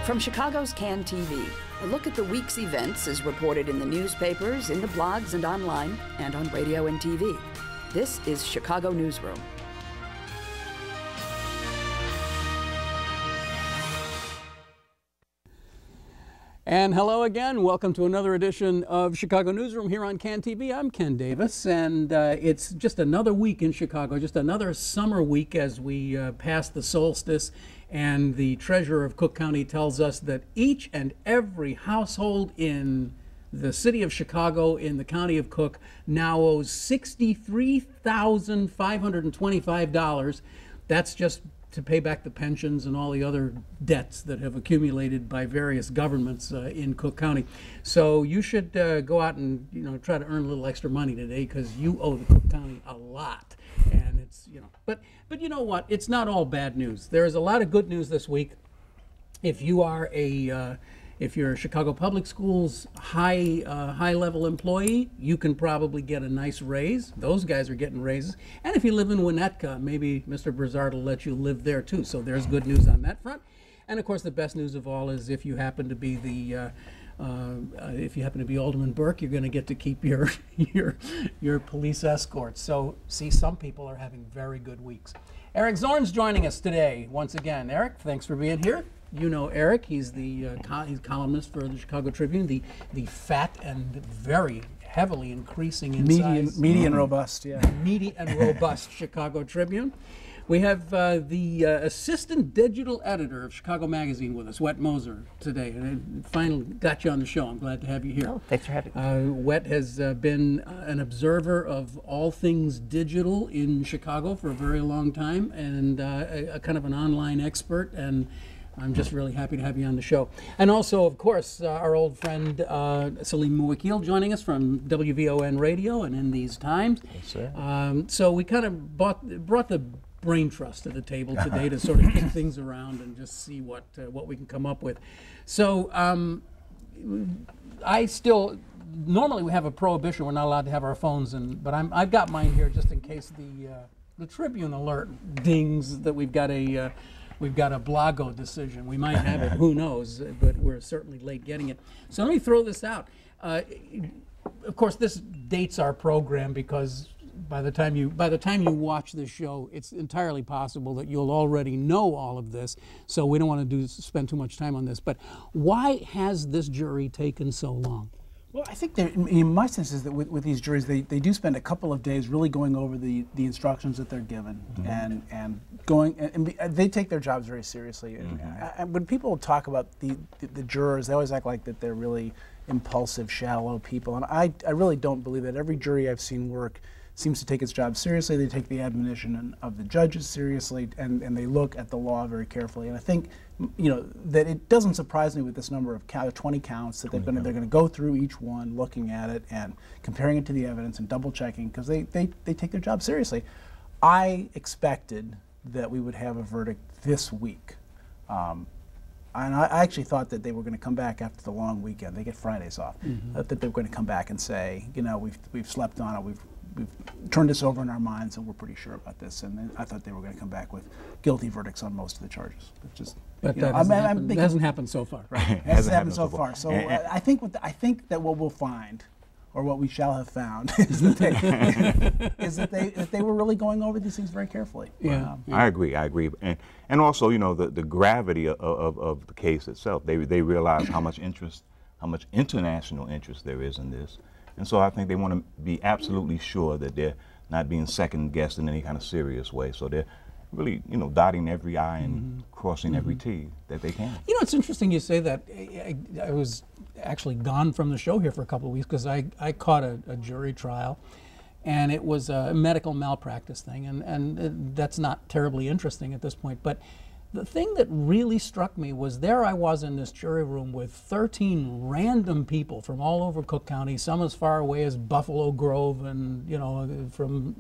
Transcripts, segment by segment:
From Chicago's Can TV, a look at the week's events is reported in the newspapers, in the blogs and online, and on radio and TV. This is Chicago Newsroom. And hello again. Welcome to another edition of Chicago Newsroom here on Can TV. I'm Ken Davis, and it's just another week in Chicago, just another summer week as we pass the solstice. And the treasurer of Cook County tells us that each and every household in the city of Chicago, in the county of Cook, now owes $63,525. That's just to pay back the pensions and all the other debts that have accumulated by various governments in Cook County. So you should go out and try to earn a little extra money today, because you owe the Cook County a lot. And it's but you know what? It's not all bad news. There is a lot of good news this week. If you are if you're a Chicago Public Schools high-level employee, you can probably get a nice raise. Those guys are getting raises. And if you live in Winnetka, maybe Mr. Brizard will let you live there too. So there's good news on that front. And of course, the best news of all is if you happen to be Alderman Burke, you're going to get to keep your police escorts. So see, some people are having very good weeks. Eric Zorn's joining us today once again. Eric, thanks for being here. You know Eric. He's the he's columnist for the Chicago Tribune, the fat and very heavily increasing in size. Meaty and robust, yeah. Meaty and robust Chicago Tribune. We have the assistant digital editor of Chicago Magazine with us, Whet Moser, today. And I finally got you on the show. I'm glad to have you here. Oh, thanks for having me. Whet has been an observer of all things digital in Chicago for a very long time, and a kind of an online expert. And I'm just really happy to have you on the show. And also, of course, our old friend Salim Muwakkil joining us from WVON Radio and In These Times. Yes, sir. So we kind of brought the brain trust to the table today to sort of kick things around and just see what we can come up with. So I still, normally we have a prohibition. We're not allowed to have our phones, but I've got mine here just in case the Tribune alert dings that we've got a Blago decision. We might have it, who knows, but we're certainly late getting it. So let me throw this out. Of course, this dates our program, because by the time you watch this show, it's entirely possible that you'll already know all of this. So we don't want to spend too much time on this. But why has this jury taken so long? Well, I think my sense is that with these juries, they do spend a couple of days really going over the instructions that they're given, and they take their jobs very seriously. And when people talk about the jurors, they always act like that they're really impulsive, shallow people. And I really don't believe that. Every jury I've seen work seems to take its job seriously. They take the admonition of the judges seriously, and they look at the law very carefully. And I think, that it doesn't surprise me with this number of 20 counts that they're going to go through each one, looking at it and comparing it to the evidence and double checking, because they take their job seriously. I expected that we would have a verdict this week. And I actually thought that they were going to come back after the long weekend. They get Fridays off. That they were going to come back and say, we've slept on it. We've turned this over in our minds, and we're pretty sure about this. And then I thought they were going to come back with guilty verdicts on most of the charges. But that hasn't happened so far. Right. It hasn't happened so far. So I think that what we'll find, or what we shall have found, is that they were really going over these things very carefully. Yeah, I agree. And also, the gravity of the case itself. They realize how much international interest there is in this. And so I think they want to be absolutely sure that they're not being second-guessed in any kind of serious way. So they're really, dotting every I and crossing every T that they can. It's interesting you say that. I was actually gone from the show here for a couple of weeks because I caught a jury trial, and it was a medical malpractice thing, and that's not terribly interesting at this point. But the thing that really struck me was there I was in this jury room with 13 random people from all over Cook County, some as far away as Buffalo Grove, and from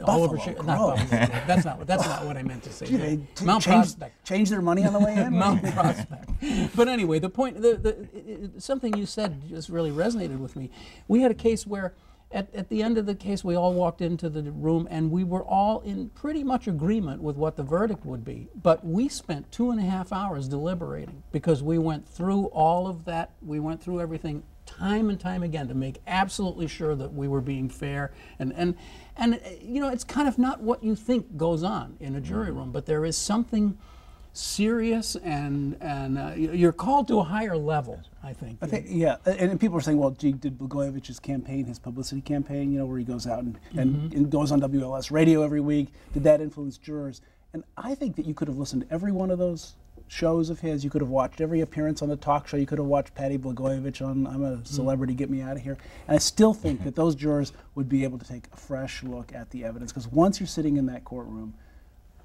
all over Chicago. That's not what I meant to say. Gee, Mount Prospect. Change their money on the way in? Mount Prospect. But anyway, the point, something you said just really resonated with me. We had a case where at the end of the case, we all walked into the room and we were all in pretty much agreement with what the verdict would be. But we spent 2.5 hours deliberating because we went through all of that. We went through everything time and time again to make absolutely sure that we were being fair. And you know, it's kind of not what you think goes on in a jury room, but there is something serious, and you're called to a higher level, I think. Yeah, and people are saying, well, gee, did Blagojevich's campaign, his publicity campaign, you know, where he goes out and goes on WLS radio every week, did that influence jurors? And I think that you could have listened to every one of those shows of his. You could have watched every appearance on the talk show. You could have watched Patty Blagojevich on I'm a Celebrity, Get Me Out of Here. And I still think that those jurors would be able to take a fresh look at the evidence, because once you're sitting in that courtroom,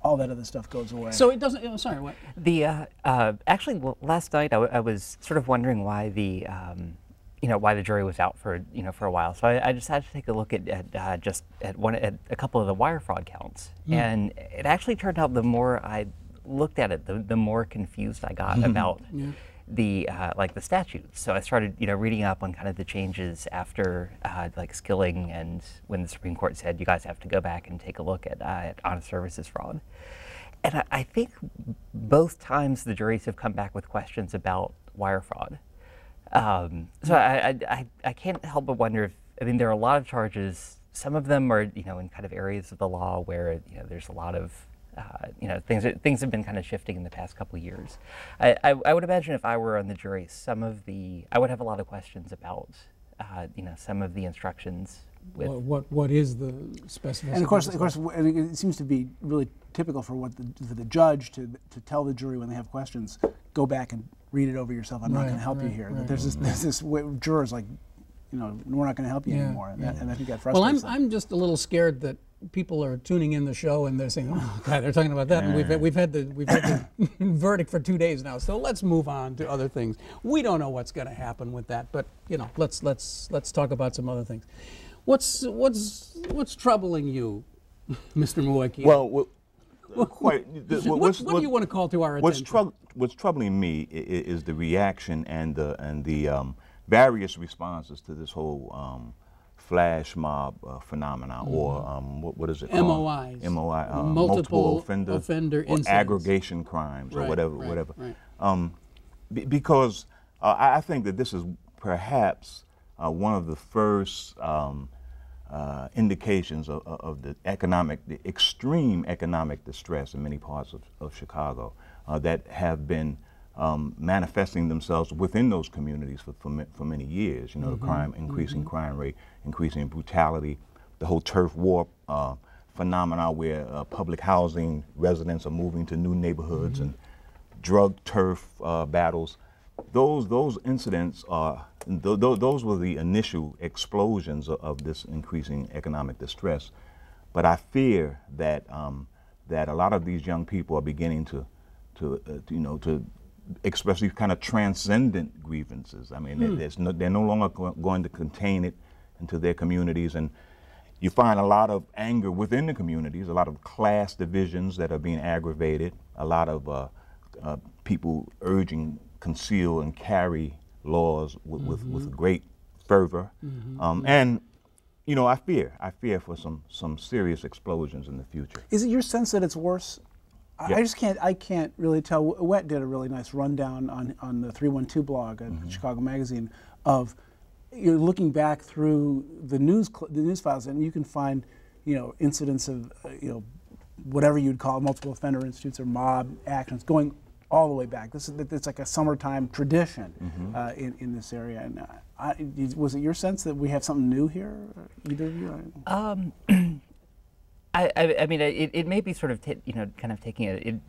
all that other stuff goes away. So it doesn't. Oh, sorry, what? The actually, well, last night I was sort of wondering why the you know, why the jury was out for for a while. So I decided to take a look at a couple of the wire fraud counts, and it actually turned out the more I looked at it, the more confused I got about the like the statutes. So I started reading up on kind of the changes after like Skilling, and when the Supreme Court said you guys have to go back and take a look at honest services fraud. And I think both times the juries have come back with questions about wire fraud. So I can't help but wonder if, I mean, there are a lot of charges. Some of them are in kind of areas of the law where there's a lot of things have been kind of shifting in the past couple of years. I would imagine if I were on the jury, I would have a lot of questions about some of the instructions. What is the specificity? And of course, it seems to be really typical for the judge to tell the jury when they have questions, go back and read it over yourself. I'm not going to help you here. Right. There's this jurors like, we're not going to help you anymore, and I think that frustrates them. I'm just a little scared that people are tuning in the show and they're saying, "Oh God, they're talking about that." And we've had the verdict for 2 days now, so let's move on to other things. We don't know what's going to happen with that, but let's talk about some other things. What's troubling you, Mr. Muwakkil? Well, what do you want to call to our attention? What's troubling me is the reaction and the various responses to this whole flash mob phenomena, or what is it called? MOIs. Multiple offender or incidents. aggregation crimes, or whatever. Right. Because I think that this is perhaps one of the first indications of the extreme economic distress in many parts of Chicago that have been manifesting themselves within those communities for many years. The crime, increasing crime rate, increasing brutality, the whole turf war phenomena where public housing residents are moving to new neighborhoods, and drug turf battles. Those incidents are those were the initial explosions of this increasing economic distress. But I fear that that a lot of these young people are beginning to express these kind of transcendent grievances. I mean, they're no longer going to contain it into their communities, and you find a lot of anger within the communities, a lot of class divisions that are being aggravated, a lot of people urging conceal and carry laws with great fervor, and I fear for some serious explosions in the future. Is it your sense that it's worse? Yeah. I can't really tell. Whet did a really nice rundown on the 312 blog at Chicago Magazine of, you're looking back through the news files, and you can find incidents of whatever you'd call multiple offender institutes or mob actions going all the way back. It's like a summertime tradition in this area. And was it your sense that we have something new here, either of you? I mean, it may be sort of kind of taking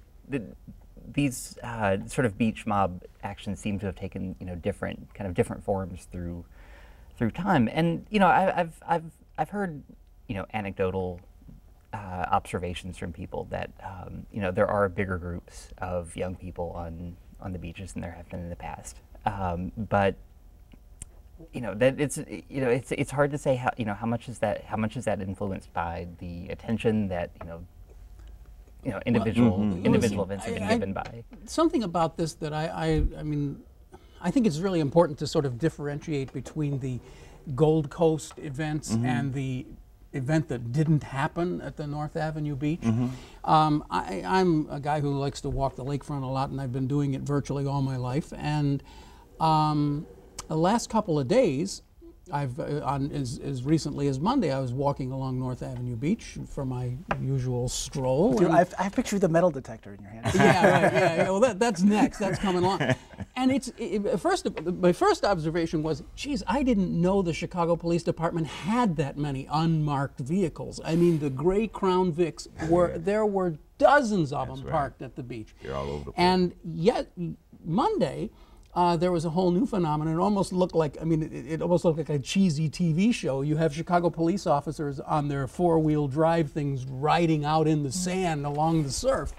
these sort of beach mob actions seem to have taken different forms through time, and I've heard anecdotal observations from people that there are bigger groups of young people on the beaches than there have been in the past, but that it's hard to say how much is that influenced by the attention that individual events have been given by. Something about this that I mean, I think it's really important to sort of differentiate between Gold Coast events and the event that didn't happen at the North Avenue beach. I'm a guy who likes to walk the lakefront a lot, and I've been doing it virtually all my life. And the last couple of days, as recently as Monday, I was walking along North Avenue Beach for my usual stroll. I picture the metal detector in your hand. Yeah, right. Yeah. Well, that's next. That's coming along. And my first observation was, geez, I didn't know the Chicago Police Department had that many unmarked vehicles. I mean, the gray Crown Vics there were dozens of them parked at the beach. They're all over the place. And yet Monday, there was a whole new phenomenon. It almost looked like, it almost looked like a cheesy TV show. You have Chicago police officers on their four-wheel drive things riding out in the sand along the surf,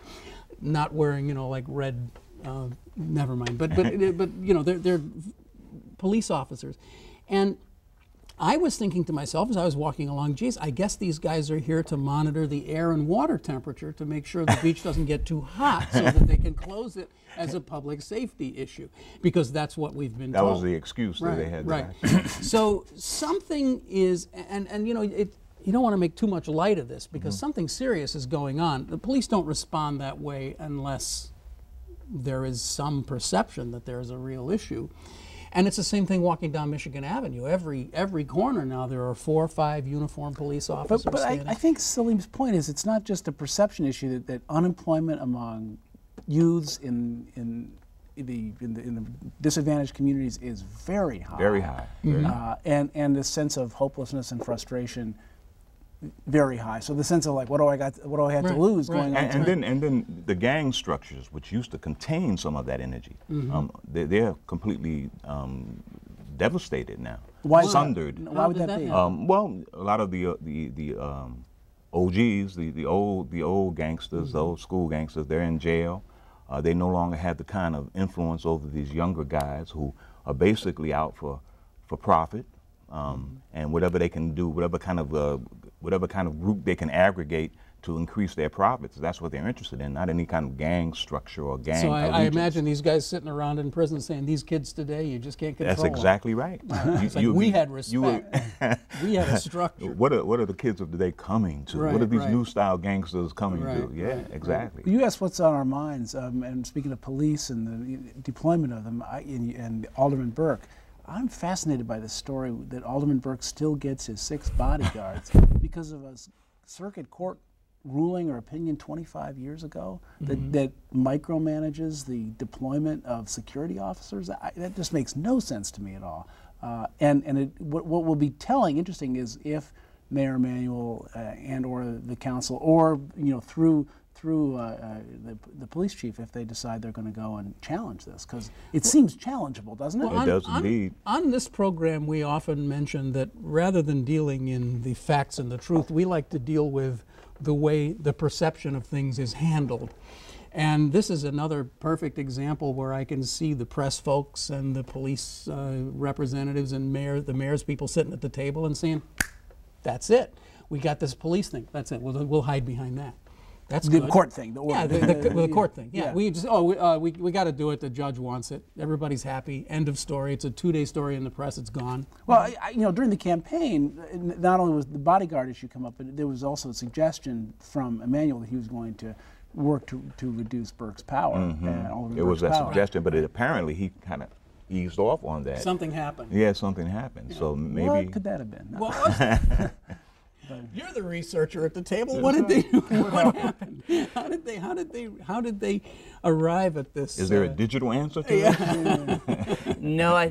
not wearing, like red, never mind. But they're police officers. And I was thinking to myself as I was walking along, geez, I guess these guys are here to monitor the air and water temperature to make sure the beach doesn't get too hot so that they can close it as a public safety issue, because that's what we've been told. That was the excuse that they had. Right. So something is, and you don't want to make too much light of this, because something serious is going on. The police don't respond that way unless there is some perception that there is a real issue. And it's the same thing walking down Michigan Avenue. Every corner now there are 4 or 5 uniformed police officers. But I think Salim's point is it's not just a perception issue that unemployment among youths in the disadvantaged communities is very high. Very high. Very high. And the sense of hopelessness and frustration very high. So the sense of like, what do I have to lose going on? And then the gang structures, which used to contain some of that energy, they're completely devastated now. Why sundered? Why would that be? Well, a lot of the OGs, the old gangsters, the old school gangsters, they're in jail. They no longer have the kind of influence over these younger guys who are basically out for profit, and whatever they can do, whatever kind of group they can aggregate to increase their profits. That's what they're interested in, not any kind of gang structure or gang. So I imagine these guys sitting around in prison saying, "These kids today, you just can't control." That's exactly right. It's like we had respect. We had a structure. What are the kids of today coming to? What are these new style gangsters coming to? Yeah, exactly. You asked what's on our minds, and speaking of police and the deployment of them, and Alderman Burke, I'm fascinated by the story that Alderman Burke still gets his 6 bodyguards because of a circuit court ruling or opinion 25 years ago that micromanages the deployment of security officers. That just makes no sense to me at all. What will be interesting is if Mayor Emanuel and or the council, or through the police chief, if they decide they're going to go and challenge this, because it seems challengeable, doesn't it? It does indeed. On this program, we often mention that rather than dealing in the facts and the truth, we like to deal with the way the perception of things is handled. And this is another perfect example where I can see the press folks and the police representatives and the mayor's people sitting at the table and saying, "That's it. We got this police thing. That's it. We'll hide behind that." That's the good. Court thing. The court thing. Yeah, we just we got to do it. The judge wants it. Everybody's happy. End of story. It's a 2-day story in the press. It's gone. Well, during the campaign, not only was the bodyguard issue come up, but there was also a suggestion from Emanuel that he was going to work to reduce Burke's power. It was a suggestion, but apparently he kind of eased off on that. Something happened. Yeah, something happened. Yeah. So maybe. What could that have been? You're the researcher at the table. What did they do? What happened? How did they arrive at this? Is there a digital answer to it? No,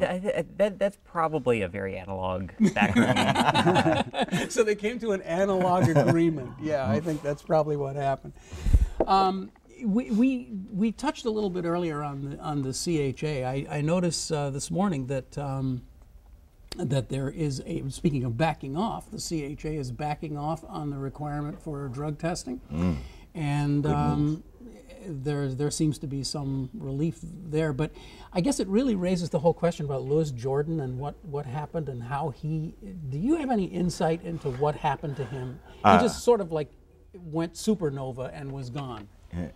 that's probably a very analog background. So they came to an analog agreement. Yeah, I think that's probably what happened. We touched a little bit earlier on the CHA. I noticed this morning that there is speaking of backing off, the CHA is backing off on the requirement for drug testing, and there seems to be some relief there. But I guess it really raises the whole question about Louis Jordan and what happened and how he. Do you have any insight into what happened to him? He just sort of like went supernova and was gone.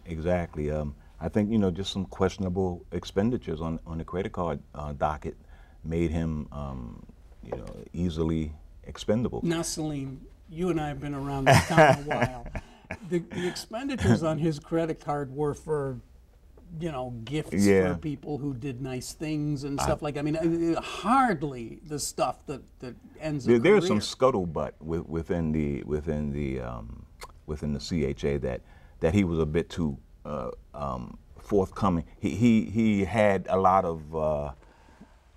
Exactly. I think just some questionable expenditures on the credit card docket made him, easily expendable. Now, Salim, you and I have been around this town a while. The expenditures on his credit card were for, gifts for people who did nice things and stuff like. I mean, hardly the stuff that ends. There's some scuttlebutt within the CHA that he was a bit too forthcoming. He had a lot of.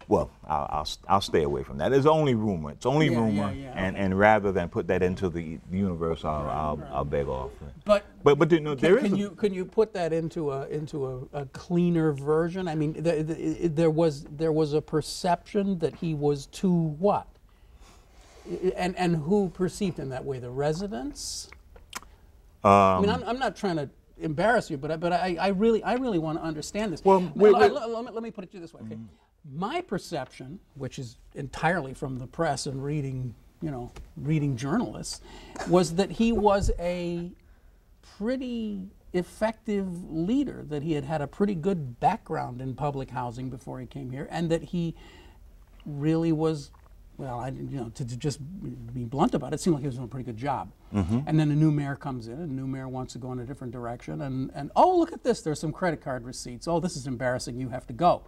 Well, I'll stay away from that. It's only rumor. It's only rumor, and rather than put that into the universe, I'll beg off. But can you put that into a cleaner version? I mean, there was a perception that he was too what? And who perceived him that way? The residents? I mean, I'm not trying to embarrass you, but I really want to understand this. Well, let me put it to you this way. Okay? My perception, which is entirely from the press and reading journalists, was that he was a pretty effective leader, that he had a pretty good background in public housing before he came here, and that he really was, to just be blunt about it, it seemed like he was doing a pretty good job. And then a new mayor comes in, and a new mayor wants to go in a different direction, and oh, look at this, there's some credit card receipts. Oh, this is embarrassing, you have to go.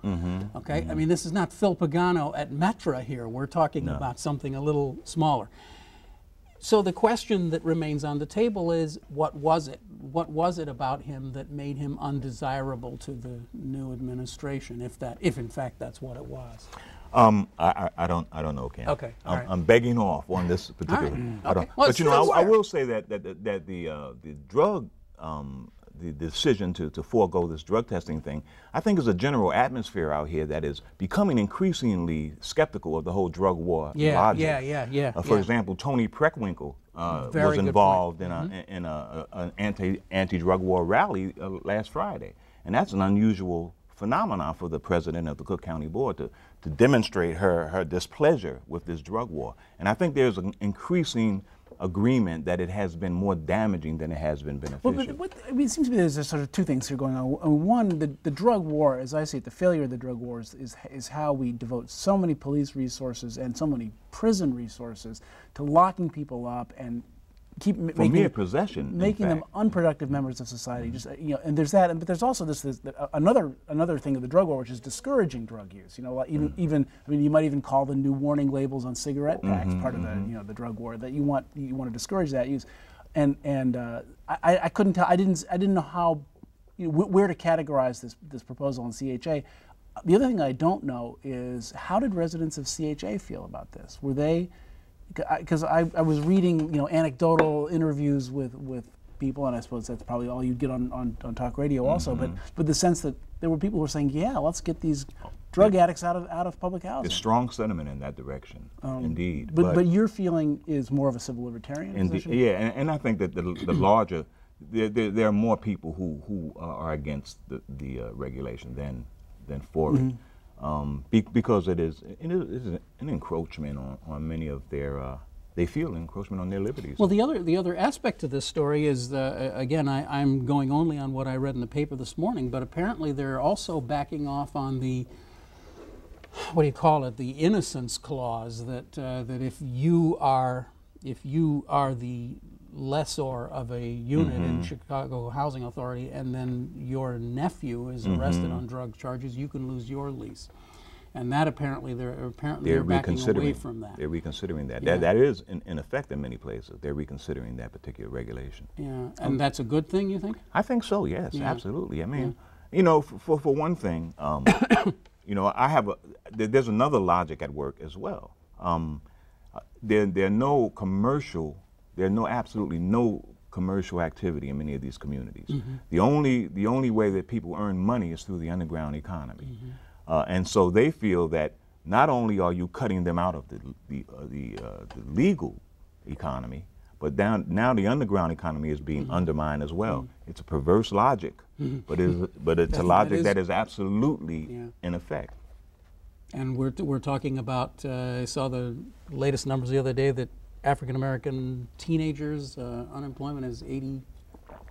Okay, I mean, this is not Phil Pagano at Metra here. We're talking about something a little smaller. So the question that remains on the table is, what was it? What was it about him that made him undesirable to the new administration, if in fact that's what it was? I don't know, Ken. Okay, all right. I'm begging off on this particular. I don't. Well, but I will say that the drug, the decision to forego this drug testing thing, I think is a general atmosphere out here that is becoming increasingly skeptical of the whole drug war logic. For example, Tony Preckwinkle was involved in an anti-drug war rally last Friday, and that's an unusual phenomenon for the president of the Cook County Board to demonstrate her displeasure with this drug war. And I think there's an increasing agreement that it has been more damaging than it has been beneficial. Well, it seems to me there's sort of two things here going on. One, the drug war, as I see it, the failure of the drug war is how we devote so many police resources and so many prison resources to locking people up and making them unproductive members of society. Just and there's that, but there's also this another thing of the drug war, which is discouraging drug use. Even you might even call the new warning labels on cigarette packs part of the drug war, that you want to discourage that use. And I couldn't tell. I didn't know how where to categorize this proposal in CHA. The other thing I don't know is, how did residents of CHA feel about this? Were they, because I was reading anecdotal interviews with people, and I suppose that's probably all you get on talk radio also, but the sense that there were people who were saying, yeah, let's get these drug addicts out of public housing. There's strong sentiment in that direction, indeed. But your feeling is more of a civil libertarian position? Yeah, and I think that the larger, there are more people who are against the regulation than for it. Because it is an encroachment on many of their, they feel an encroachment on their liberties. Well, the other aspect to this story is, again, I'm going only on what I read in the paper this morning, but apparently they're also backing off on the, what do you call it, the innocence clause, that if you are the lessor of a unit in Chicago Housing Authority, and then your nephew is arrested on drug charges, you can lose your lease. And that apparently they're backing away from that. They're reconsidering that. Yeah. That is in effect in many places. They're reconsidering that particular regulation. Yeah, and that's a good thing, you think? I think so. Yes, absolutely. I mean, for one thing, there's another logic at work as well. There are absolutely no commercial activity in many of these communities. The only way that people earn money is through the underground economy, and so they feel that not only are you cutting them out of the legal economy, but now the underground economy is being undermined as well. It's a perverse logic, but it's a logic that is absolutely in effect. And we're talking about. I saw the latest numbers the other day that African-American teenagers, unemployment is 86%.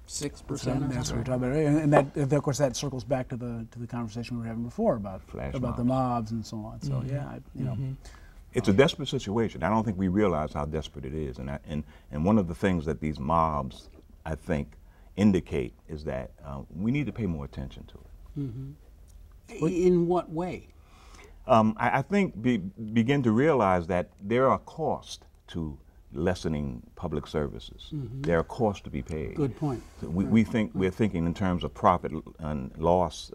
That's what we're talking about, and that, of course, that circles back to the conversation we were having before about the mobs and so on. So It's a desperate situation. I don't think we realize how desperate it is, and one of the things that these mobs, I think, indicate is that we need to pay more attention to it. Mm-hmm. In what way? I think begin to realize that there are costs to lessening public services. Mm-hmm. There are costs to be paid. Good point. So we're thinking in terms of profit and loss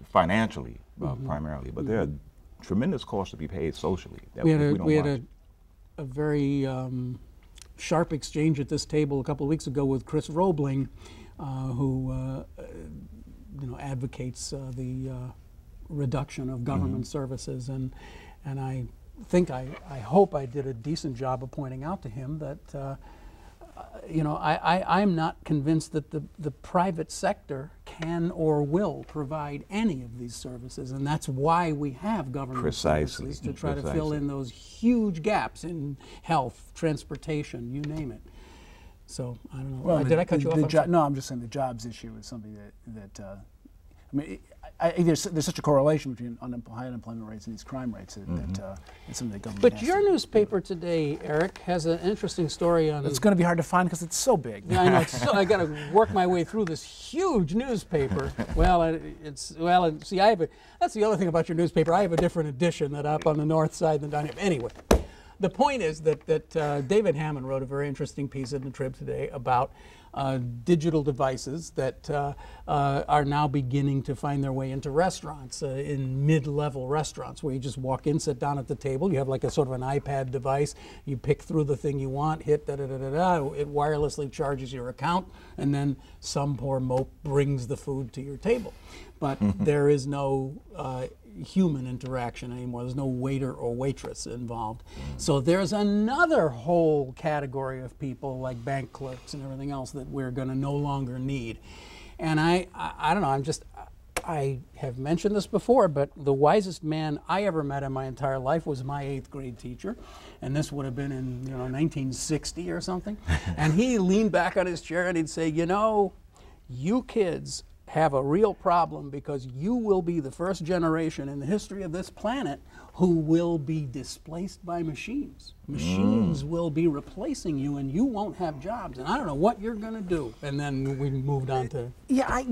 financially primarily, but there are tremendous costs to be paid socially. That we had a very sharp exchange at this table a couple of weeks ago with Chris Roebling, who advocates the reduction of government services, and I think I hope I did a decent job of pointing out to him that I'm not convinced that the private sector can or will provide any of these services, and that's why we have government services, to try to fill in those huge gaps in health, transportation, you name it. So I don't know. Well, did I cut you off? No, I'm just saying the jobs issue is something that I mean, there's such a correlation between high unemployment rates and these crime rates that it's something that government. But your newspaper today, Eric, has an interesting story on. It's going to be hard to find because it's so big. Yeah, I know. I got to work my way through this huge newspaper. See, that's the other thing about your newspaper. I have a different edition that up on the north side than down here. Anyway, the point is that David Hammond wrote a very interesting piece in the Trib today about digital devices that are now beginning to find their way into restaurants, in mid-level restaurants, where you just walk in, sit down at the table, you have like a sort of an iPad device, you pick through the thing you want, hit da-da-da-da-da, it wirelessly charges your account, and then some poor mope brings the food to your table. But there is no human interaction anymore. There's no waiter or waitress involved. So there's another whole category of people like bank clerks and everything else that we're going to no longer need. And I don't know, I have mentioned this before, but the wisest man I ever met in my entire life was my 8th grade teacher, and this would have been in 1960 or something. And he leaned back on his chair and he'd say, you kids have a real problem because you will be the first generation in the history of this planet who will be displaced by machines. Machines will be replacing you and you won't have jobs, and I don't know what you're going to do. And then we moved on to... Yeah, I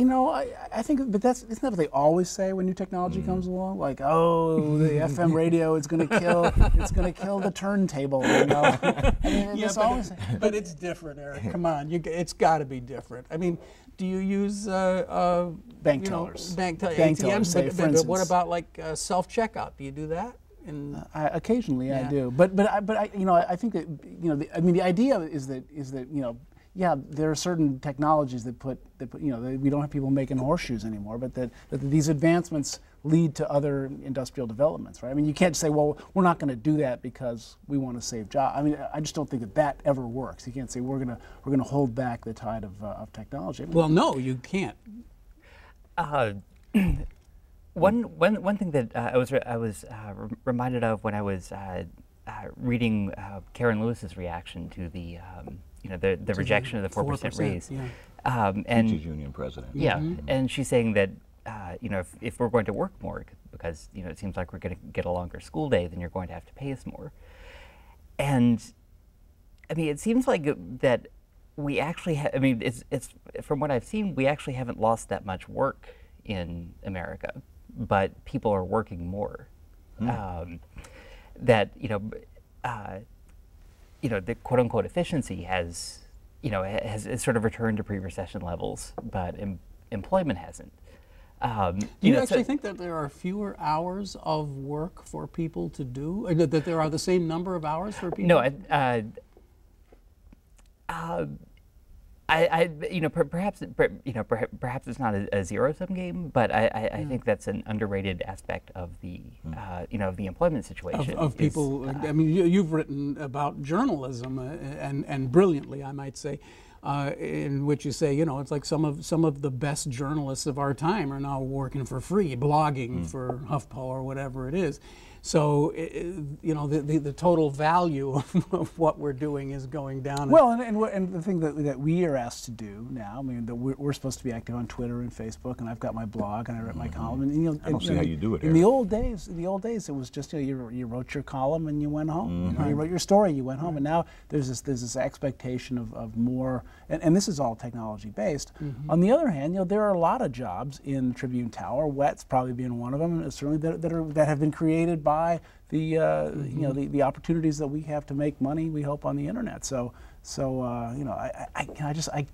think, but isn't that what they always say when new technology comes along? Like, oh, the FM radio is going to kill the turntable, I mean, yeah, always... but it's different, Eric. Come on, it's got to be different. I mean, do you use bank tellers? ATMs, for but what about like self-checkout? Do you do that? Occasionally, I do. But I think that the idea is that yeah, there are certain technologies that put we don't have people making horseshoes anymore, but that these advancements lead to other industrial developments, right? I mean, you can't say, well, we're not going to do that because we want to save jobs. I mean, I just don't think that ever works. You can't say we're going to hold back the tide of technology. I mean, well, no, you can't. One thing that I was reminded of when I was reading Karen Lewis's reaction to the rejection of the 4% raise, yeah. And Teachers Union president. Yeah, and she's saying that if we're going to work more, because it seems like we're going to get a longer school day, then you're going to have to pay us more. And I mean, it seems like that we actually I mean, it's from what I've seen, we actually haven't lost that much work in America, but people are working more. That the quote unquote efficiency has sort of returned to pre-recession levels, but employment hasn't. Do you actually think that there are fewer hours of work for people to do? Or that there are the same number of hours for people? No, perhaps it's not a zero-sum game, but I think that's an underrated aspect of the of the employment situation. Of people, I mean, you've written about journalism and brilliantly, I might say, in which you say, you know, it's like some of the best journalists of our time are now working for free, blogging for HuffPo or whatever it is. So, you know, the total value of what we're doing is going down. Well, and the thing that we are asked to do now, I mean, that we're supposed to be active on Twitter and Facebook, and I've got my blog and I write my column. And, you know, I don't see how you do it. In the old days, it was just, you know, you wrote your column and you went home. You know, you wrote your story, you went home, and now there's this expectation of more, and this is all technology based. On the other hand, you know, there are a lot of jobs in Tribune Tower. Whet's probably being one of them, certainly that have been created by the you know, the opportunities that we have to make money, we hope, on the internet. So you know, I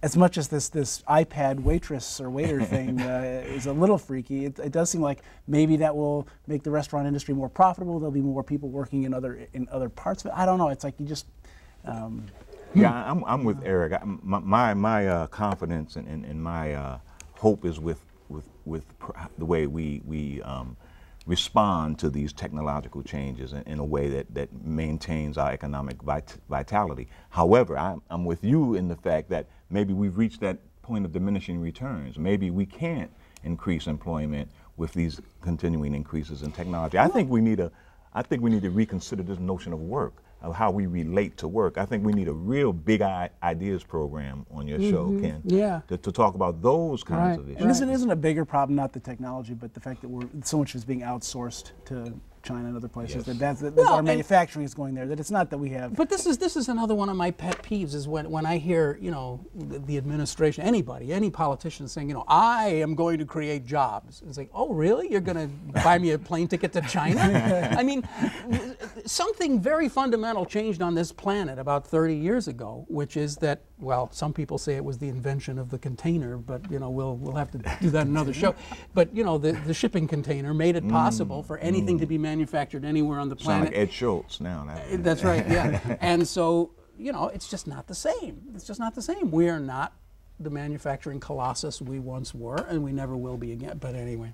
as much as this iPad waitress or waiter thing is a little freaky, it does seem like maybe that will make the restaurant industry more profitable. There'll be more people working in other parts of it. I don't know. It's like you just. Yeah, I'm with Eric. My confidence and my hope is with the way we respond to these technological changes in a way that maintains our economic vitality. However, I'm with you in the fact that maybe we've reached that point of diminishing returns. Maybe we can't increase employment with these continuing increases in technology. I think we need to reconsider this notion of work, of how we relate to work. I think we need a real big ideas program on your show, Ken, to talk about those kinds of issues. And isn't a bigger problem not the technology, but the fact that so much is being outsourced to China and other places, that our manufacturing is going there, that it's not that we have. But this is another one of my pet peeves, is when I hear, you know, the administration, any politician saying, you know, I am going to create jobs. It's like, oh, really? You're going to buy me a plane ticket to China? I mean, something very fundamental changed on this planet about 30 years ago, which is that, well, some people say it was the invention of the container, but, you know, we'll have to do that in another show. But, you know, the shipping container made it possible for anything to be manufactured anywhere on the planet. Sound like Ed Schultz now. That's right, yeah. And so, you know, it's just not the same. It's just not the same. We are not the manufacturing colossus we once were, and we never will be again. But anyway,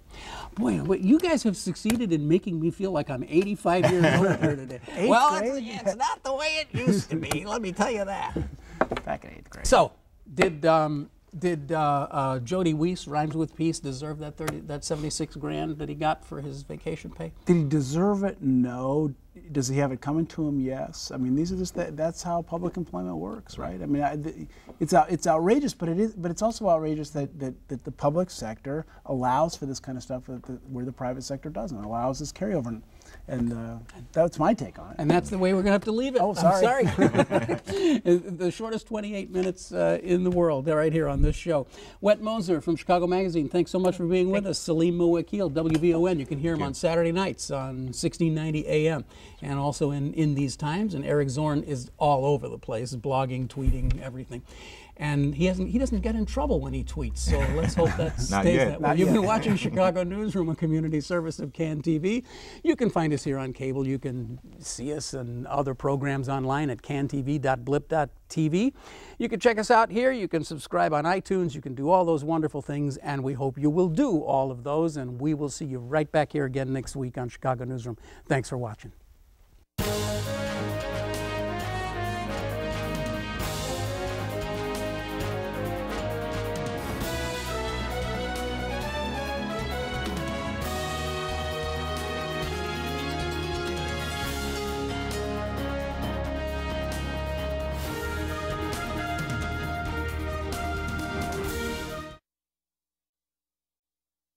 boy, you guys have succeeded in making me feel like I'm 85 years old here today. Well, it's not the way it used to be, let me tell you that. Back in 8th grade. So, did Jody Weiss, Rhymes with Peace, deserve that 76 grand that he got for his vacation pay? Did he deserve it? No. Does he have it coming to him? Yes. I mean, these are just that's how public employment works, right? I mean, it's outrageous, but it's also outrageous that the public sector allows for this kind of stuff where the private sector doesn't. It allows this carryover. And that's my take on it. And that's the way we're going to have to leave it. Oh, sorry. I'm sorry. The shortest 28 minutes in the world. They're right here on this show. Whet Moser from Chicago Magazine, thanks so much for being with us. Salim Muwakkil, WVON. You can hear him on Saturday nights on 1690 AM and also in these times. And Eric Zorn is all over the place, blogging, tweeting, everything. And he doesn't get in trouble when he tweets, so let's hope that stays that way. You've been watching Chicago Newsroom, a community service of CAN TV. You can find us here on cable. You can see us and other programs online at cantv.blip.tv. You can check us out here. You can subscribe on iTunes. You can do all those wonderful things, and we hope you will do all of those. And we will see you right back here again next week on Chicago Newsroom. Thanks for watching.